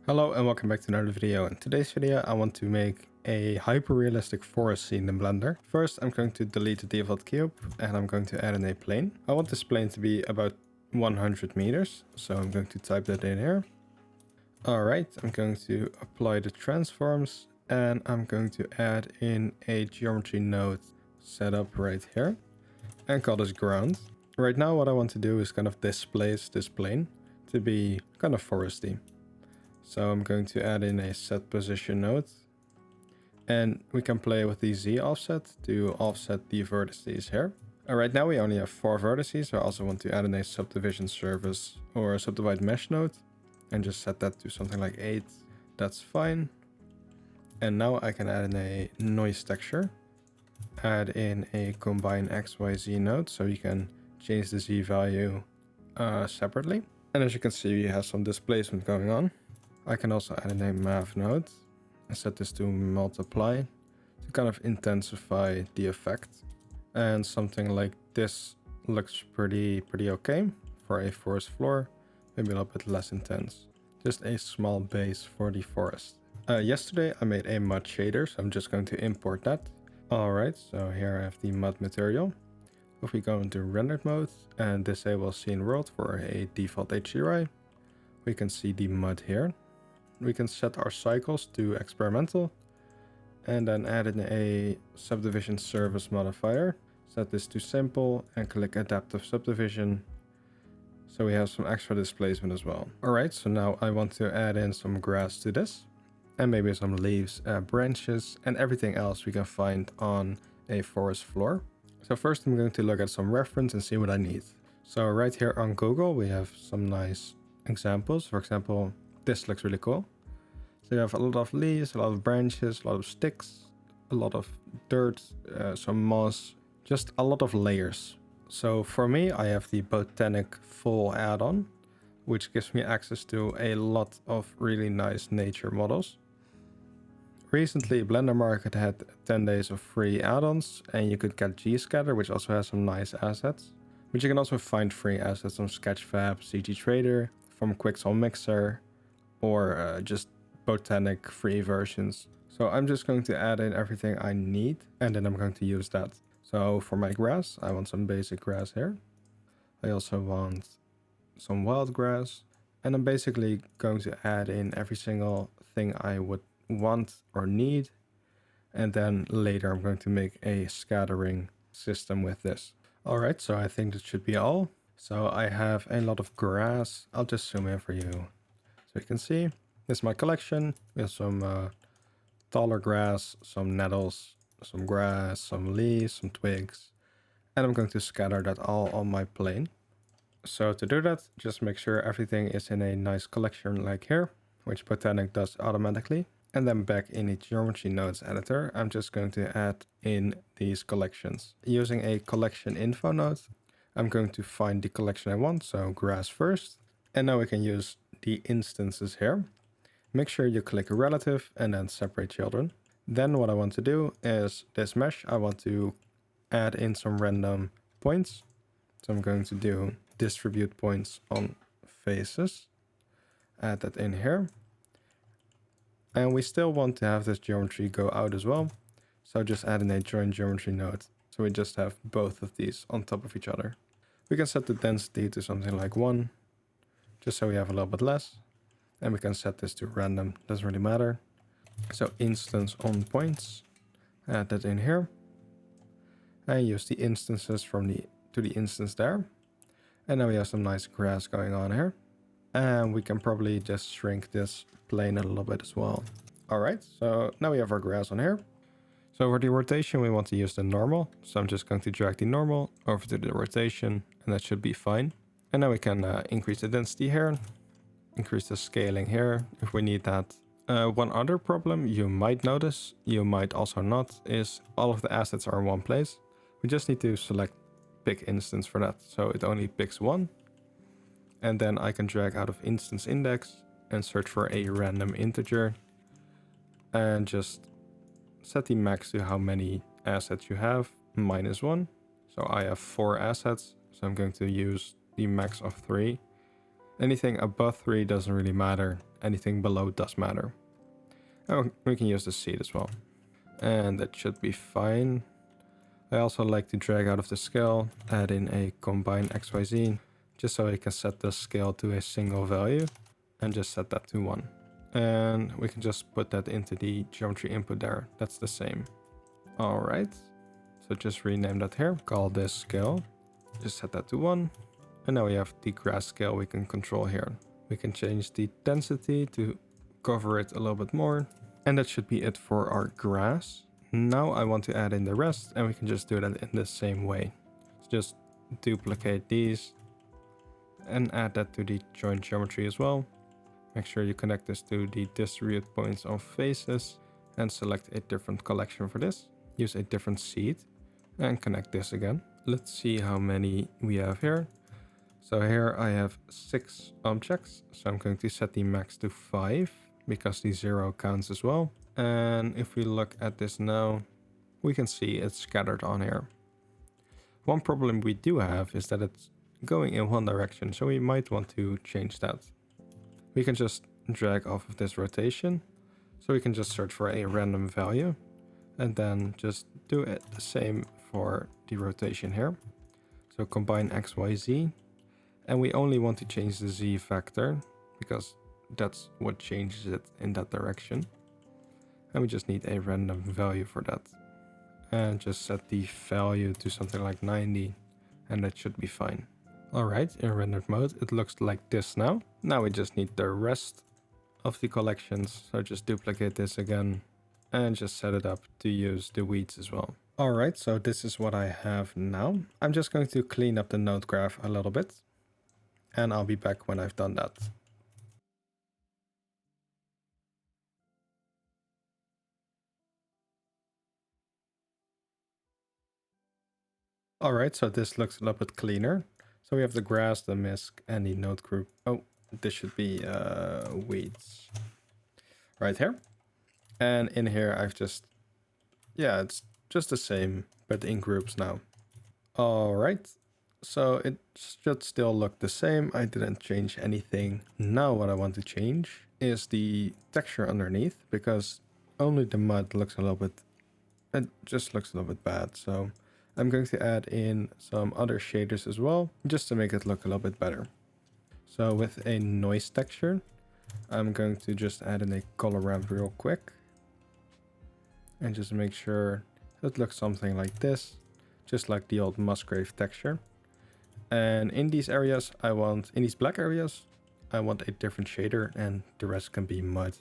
Hello and welcome back to another video. In today's video I want to make a hyper-realistic forest scene in Blender. First I'm going to delete the default cube and I'm going to add in a plane. I want this plane to be about 100 meters, so I'm going to type that in here. Alright, I'm going to apply the transforms and I'm going to add in a geometry node setup right here and call this ground. Right now what I want to do is kind of displace this plane to be kind of foresty. So I'm going to add in a set position node and we can play with the Z offset to offset the vertices here. Right now we only have 4 vertices, so I also want to add in a subdivision service or a subdivide mesh node and just set that to something like 8. That's fine. And now I can add in a noise texture, add in a combine XYZ node so you can change the Z value separately. And as you can see, we have some displacement going on. I can also add in a math node and set this to multiply to kind of intensify the effect. And something like this looks pretty okay for a forest floor, maybe a little bit less intense. Just a small base for the forest. Yesterday I made a mud shader, so I'm just going to import that. Alright, so here I have the mud material. If we go into rendered mode and disable scene world for a default HDRI, we can see the mud here. We can set our cycles to experimental and then add in a subdivision service modifier. Set this to simple and click adaptive subdivision. So we have some extra displacement as well. Alright, so now I want to add in some grass to this and maybe some leaves, branches and everything else we can find on a forest floor. So first I'm going to look at some reference and see what I need. So right here on Google we have some nice examples. For example, this looks really cool. So you have a lot of leaves, a lot of branches, a lot of sticks, a lot of dirt, some moss, just a lot of layers. So for me, I have the Botanic full add-on, which gives me access to a lot of really nice nature models. Recently, Blender Market had 10 days of free add-ons, and you could get G-Scatter, which also has some nice assets. But you can also find free assets on Sketchfab, CG Trader, from Quixel Mixer, or just Botanic free versions. So I'm just going to add in everything I need, and then I'm going to use that. So for my grass, I want some basic grass here. I also want some wild grass, and I'm basically going to add in every single thing I would want or need, and then later I'm going to make a scattering system with this. Alright, so I think that should be all. So I have a lot of grass. I'll just zoom in for you so you can see. This is my collection. We have some taller grass, some nettles, some grass, some leaves, some twigs, and I'm going to scatter that all on my plane. So to do that, just make sure everything is in a nice collection like here, which Botanic does automatically. And then back in the geometry nodes editor, I'm just going to add in these collections. Using a collection info node, I'm going to find the collection I want, so grass first. And now we can use the instances here. Make sure you click relative and then separate children. Then what I want to do is this mesh, I want to add in some random points. So I'm going to do distribute points on faces. Add that in here. And we still want to have this geometry go out as well. So just add in a join geometry node. So we just have both of these on top of each other. We can set the density to something like 1, just so we have a little bit less. And we can set this to random, doesn't really matter. So instance on points, add that in here. And use the instances from to the instance there. And now we have some nice grass going on here. And we can probably just shrink this plane a little bit as well. Alright, so now we have our grass on here. So for the rotation, we want to use the normal. So I'm just going to drag the normal over to the rotation, and that should be fine. And now we can increase the density here. Increase the scaling here if we need that. One other problem you might notice, you might also not, is all of the assets are in one place. We just need to select pick instance for that. So it only picks one. And then I can drag out of instance index and search for a random integer. And just set the max to how many assets you have, -1. So I have 4 assets. So I'm going to use the max of 3. Anything above 3 doesn't really matter. Anything below does matter. Oh, we can use the seed as well. And that should be fine. I also like to drag out of the scale, add in a combine XYZ, just so I can set the scale to a single value and just set that to 1. And we can just put that into the geometry input there. That's the same. All right. So just rename that here, call this scale, just set that to 1. And now we have the grass scale we can control here. We can change the density to cover it a little bit more. And that should be it for our grass. Now I want to add in the rest, and we can just do that in the same way. So just duplicate these and add that to the joint geometry as well. Make sure you connect this to the distribute points on faces and select a different collection for this. Use a different seed and connect this again. Let's see how many we have here. So here I have 6 objects. So I'm going to set the max to 5 because the 0 counts as well. And if we look at this now, we can see it's scattered on here. One problem we do have is that it's going in one direction, so we might want to change that. We can just drag off of this rotation, so we can just search for a random value and then just do it the same for the rotation here. So combine XYZ, and we only want to change the Z factor because that's what changes it in that direction. And we just need a random value for that. And just set the value to something like 90, and that should be fine. Alright, in rendered mode it looks like this now. Now we just need the rest of the collections, so just duplicate this again and just set it up to use the weeds as well. Alright, so this is what I have now. I'm just going to clean up the node graph a little bit, and I'll be back when I've done that. Alright, so this looks a little bit cleaner. So we have the grass, the misc, and the node group. Oh, this should be weeds. Right here. And in here I've just, yeah, it's just the same, but in groups now. Alright, so it should still look the same. I didn't change anything. Now what I want to change is the texture underneath, because only the mud looks a little bit, it just looks a little bit bad. So I'm going to add in some other shaders as well, just to make it look a little bit better. So with a noise texture, I'm going to just add in a color ramp real quick. And just make sure it looks something like this, just like the old Musgrave texture. And in these areas, in these black areas, I want a different shader, and the rest can be mud.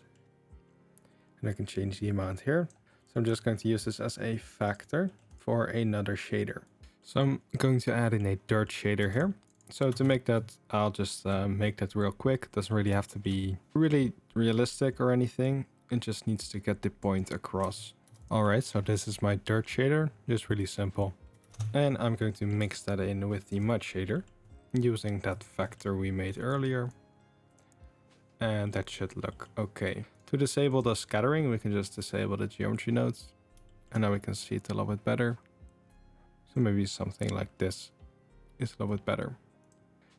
And I can change the amount here. So I'm just going to use this as a factor for another shader. So I'm going to add in a dirt shader here. So to make that, I'll just make that real quick. It doesn't really have to be really realistic or anything. It just needs to get the point across. Alright, so this is my dirt shader, just really simple. And I'm going to mix that in with the mud shader, using that factor we made earlier. And that should look okay. To disable the scattering, we can just disable the geometry nodes. And now we can see it a little bit better. So maybe something like this is a little bit better,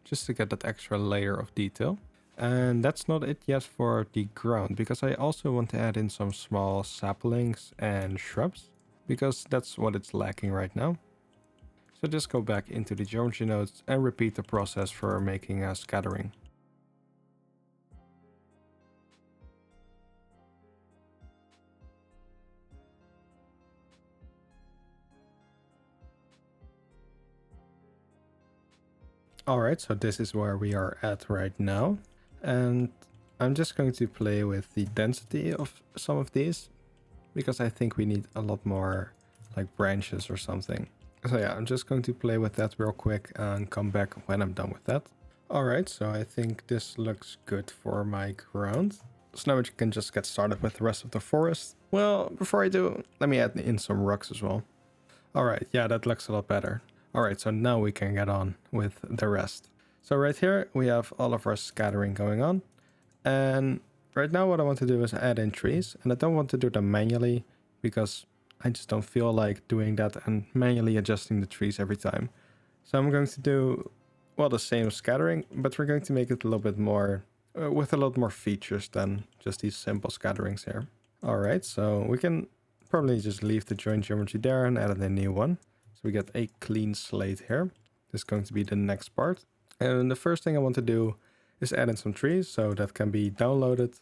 just to get that extra layer of detail. And that's not it yet for the ground, because I also want to add in some small saplings and shrubs, because that's what it's lacking right now. So just go back into the geometry nodes and repeat the process for making a scattering. Alright, so this is where we are at right now. And I'm just going to play with the density of some of these, because I think we need a lot more like branches or something. So yeah, I'm just going to play with that real quick and come back when I'm done with that. Alright, so I think this looks good for my ground. So now we can just get started with the rest of the forest. Well, before I do, let me add in some rocks as well. Alright, yeah, that looks a lot better. Alright, so now we can get on with the rest. So right here, we have all of our scattering going on. And right now what I want to do is add in trees. And I don't want to do them manually, because I just don't feel like doing that and manually adjusting the trees every time. So I'm going to do well, the same scattering, but we're going to make it a little bit more, with a lot more features than just these simple scatterings here. All right, so we can probably just leave the joint geometry there and add a new one. So we get a clean slate here. This is going to be the next part. And the first thing I want to do is add in some trees, so that can be downloaded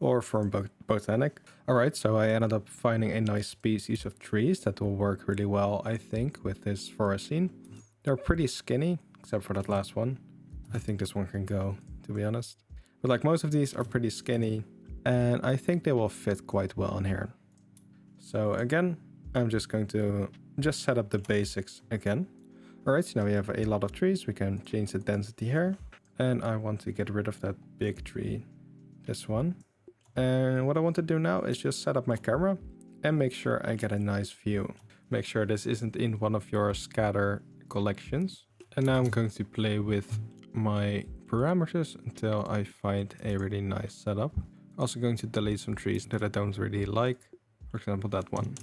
or from baeac. All right, so I ended up finding a nice species of trees that will work really well, I think, with this forest scene. They're pretty skinny, except for that last one. I think this one can go, to be honest. But like most of these are pretty skinny, and I think they will fit quite well in here. So again, I'm just going to just set up the basics again. All right, so now we have a lot of trees. We can change the density here. And I want to get rid of that big tree, this one. And what I want to do now is just set up my camera and make sure I get a nice view. Make sure this isn't in one of your scatter collections. And now I'm going to play with my parameters until I find a really nice setup. Also going to delete some trees that I don't really like. For example, that one.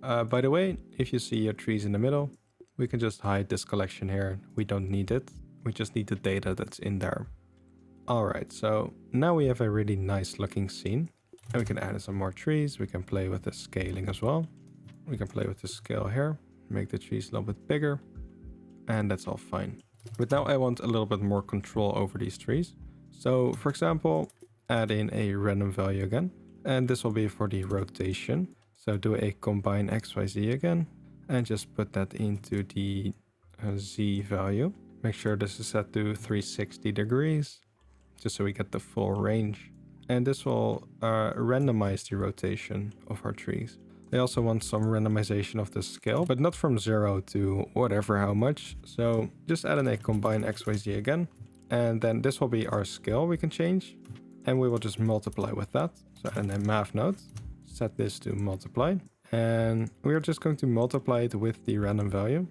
By the way, if you see your trees in the middle, we can just hide this collection here. We don't need it. We just need the data that's in there. Alright, so now we have a really nice looking scene. And we can add in some more trees. We can play with the scaling as well. We can play with the scale here. Make the trees a little bit bigger. And that's all fine. But now I want a little bit more control over these trees. So for example, add in a random value again. And this will be for the rotation. So do a combine XYZ again. And just put that into the Z value. Make sure this is set to 360 degrees, just so we get the full range. And this will randomize the rotation of our trees. I also want some randomization of the scale, but not from 0 to whatever how much. So just add in a combine XYZ again. And then this will be our scale we can change. And we will just multiply with that. So add in a math node, set this to multiply. And we are just going to multiply it with the random value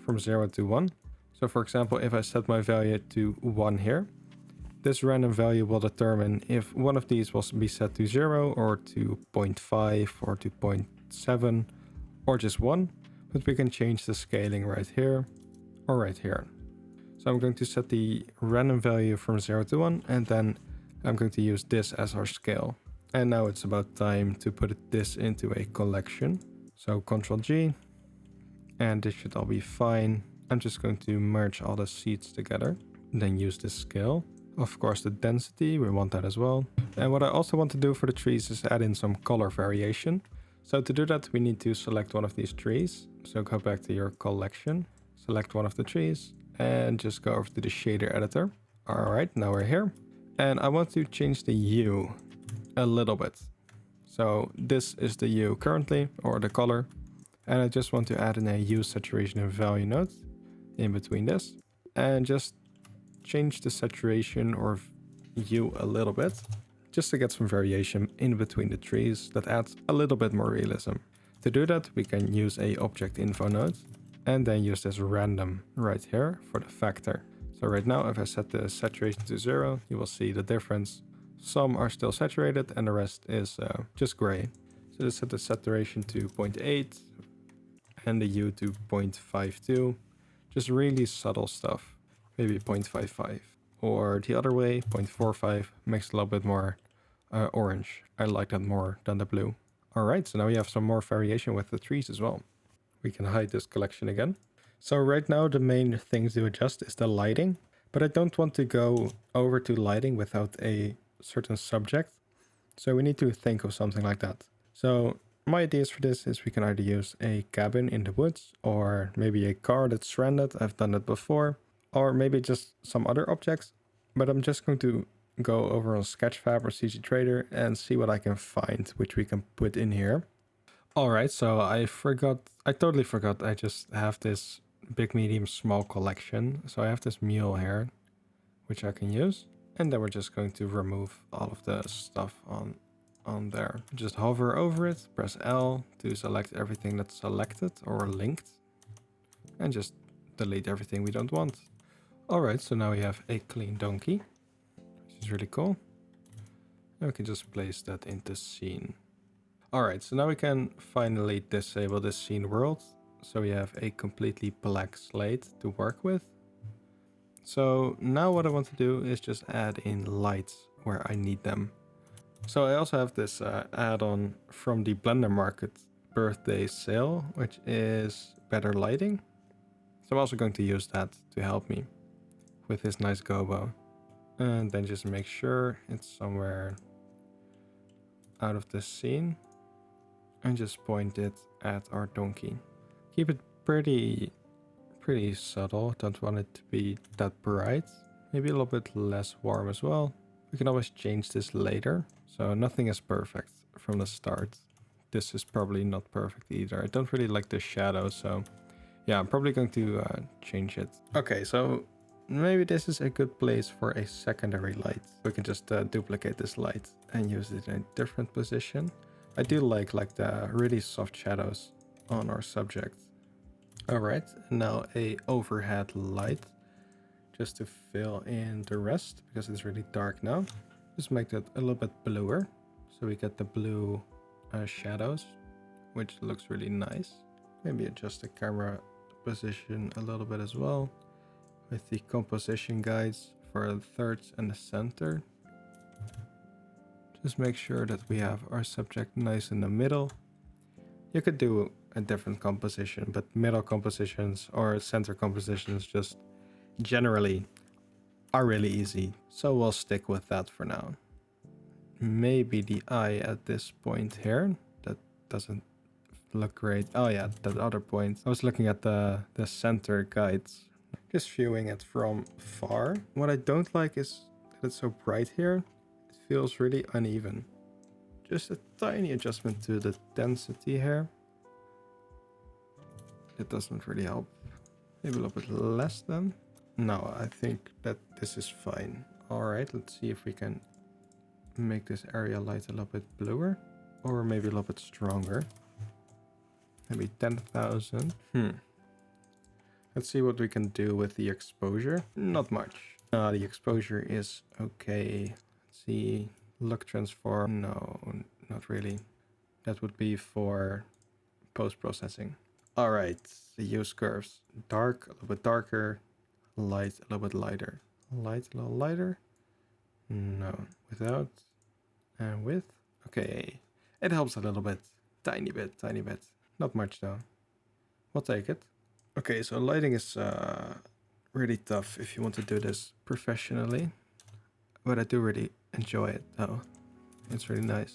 from 0 to 1. So for example, if I set my value to 1 here, this random value will determine if one of these will be set to 0 or to 0.5 or to 0.7 or just 1. But we can change the scaling right here or right here. So I'm going to set the random value from 0 to 1, and then I'm going to use this as our scale. And now it's about time to put this into a collection. So Ctrl G, and this should all be fine. I'm just going to merge all the seeds together, then use this scale. Of course, the density, we want that as well. And what I also want to do for the trees is add in some color variation. So to do that, we need to select one of these trees. So go back to your collection, select one of the trees, and just go over to the shader editor. All right, now we're here. And I want to change the hue a little bit. So this is the hue currently, or the color. And I just want to add in a hue saturation and value node in between this, and just change the saturation or hue a little bit, just to get some variation in between the trees that adds a little bit more realism. To do that, we can use a object info node and then use this random right here for the factor. So right now, if I set the saturation to 0, you will see the difference. Some are still saturated and the rest is just gray. So let's set the saturation to 0.8 and the hue to 0.52. Just really subtle stuff. Maybe 0.55. Or the other way, 0.45 makes it a little bit more orange. I like that more than the blue. Alright, so now we have some more variation with the trees as well. We can hide this collection again. So right now the main things to adjust is the lighting. But I don't want to go over to lighting without a certain subject. So we need to think of something like that. So my ideas for this is we can either use a cabin in the woods, or maybe a car that's stranded. I've done that before. Or maybe just some other objects. But I'm just going to go over on Sketchfab or CG Trader and see what I can find, which we can put in here. Alright, so I totally forgot. I just have this big, medium, small collection. So I have this mule here, which I can use. And then we're just going to remove all of the stuff on there. Just hover over it, press L to select everything that's selected or linked, and just delete everything we don't want. Alright, so now we have a clean donkey, which is really cool. And we can just place that into scene. Alright, so now we can finally disable this scene world. So we have a completely black slate to work with. So now what I want to do is just add in lights where I need them. So I also have this add-on from the Blender Market birthday sale, which is better lighting. So I'm also going to use that to help me with this nice gobo. And then just make sure it's somewhere out of the scene. And just point it at our donkey. Keep it pretty subtle. Don't want it to be that bright. Maybe a little bit less warm as well. We can always change this later. So nothing is perfect from the start. This is probably not perfect either. I don't really like the shadow, so yeah, I'm probably going to change it. Okay, so maybe this is a good place for a secondary light. We can just duplicate this light and use it in a different position. I do like the really soft shadows on our subject. Alright, now a overhead light just to fill in the rest because it's really dark now. Just make that a little bit bluer so we get the blue shadows, which looks really nice. Maybe adjust the camera position a little bit as well with the composition guides for the thirds and the center. Just make sure that we have our subject nice in the middle. You could do a different composition, but middle compositions or center compositions just generally are really easy. So we'll stick with that for now. Maybe the eye at this point here. That doesn't look great. Oh yeah, that other point. I was looking at the center guides. Just viewing it from far. What I don't like is that it's so bright here. It feels really uneven. Just a tiny adjustment to the density here. It doesn't really help. Maybe a little bit less then. No, I think that this is fine. Alright, let's see if we can make this area light a little bit bluer. Or maybe a little bit stronger. Maybe 10,000. Let's see what we can do with the exposure. Not much. The exposure is okay. Let's see. Look transform. No, not really. That would be for post-processing. Alright, use curves. Dark, a little bit darker. Light, a little bit lighter. Light, a little lighter. No, without. And with. Okay, it helps a little bit. Tiny bit, tiny bit. Not much though. We'll take it. Okay, so lighting is really tough if you want to do this professionally. But I do really enjoy it though. It's really nice.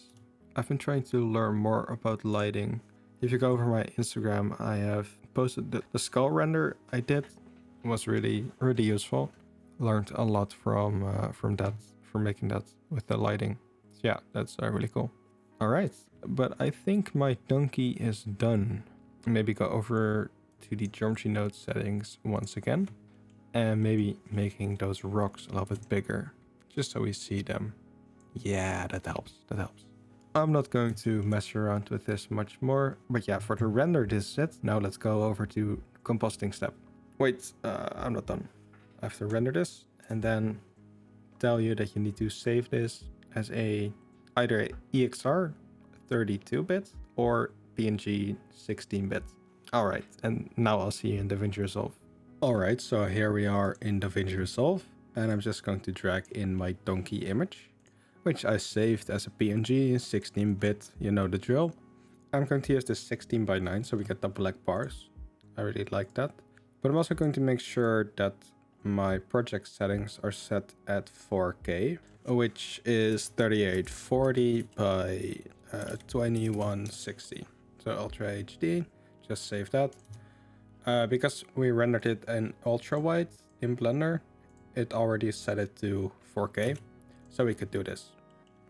I've been trying to learn more about lighting. If you go over my Instagram, I have posted the skull render I did. It was really useful. Learned a lot from that, from making that with the lighting. So yeah, that's really cool. All right, but I think my donkey is done. Maybe go over to the geometry node settings once again. And maybe making those rocks a little bit bigger. Just so we see them. Yeah, that helps. That helps. I'm not going to mess around with this much more. But yeah, for the render this set, now let's go over to compositing step. Wait, I'm not done. I have to render this and then tell you that you need to save this as either a EXR 32-bit or PNG 16-bit. Alright, and now I'll see you in DaVinci Resolve. Alright, so here we are in DaVinci Resolve, and I'm just going to drag in my donkey image, which I saved as a PNG 16-bit, you know the drill. I'm going to use this 16:9 so we get the black bars. I really like that. But I'm also going to make sure that my project settings are set at 4K, which is 3840 by 2160. So Ultra HD, just save that. Because we rendered it in ultra wide in Blender, it already set it to 4K. So we could do this,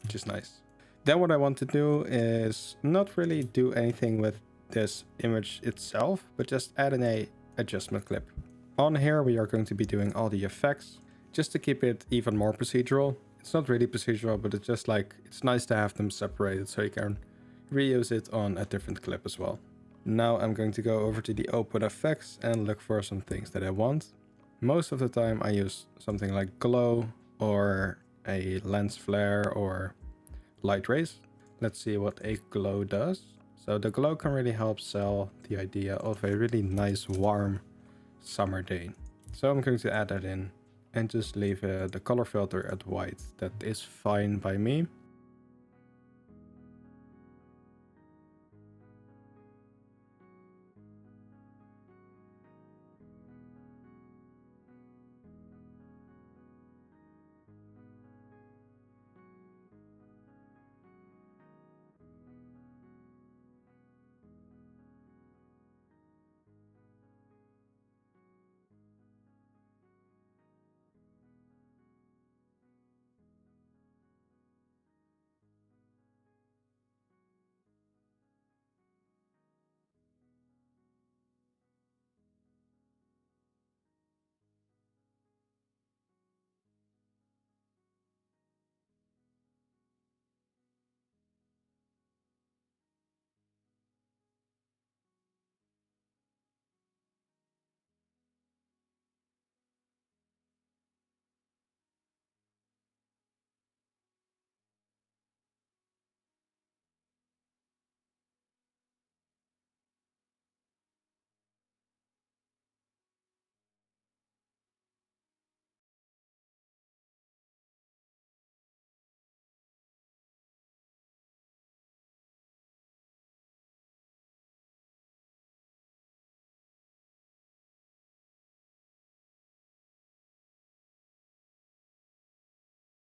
which is nice. Then what I want to do is not really do anything with this image itself, but just add in a adjustment clip. On here we are going to be doing all the effects just to keep it even more procedural. It's not really procedural, but it's just like, it's nice to have them separated so you can reuse it on a different clip as well. Now I'm going to go over to the open effects and look for some things that I want. Most of the time I use something like glow or a lens flare or light rays. Let's see what a glow does. So the glow can really help sell the idea of a really nice warm summer day. So I'm going to add that in. and just leave the color filter at white. That is fine by me.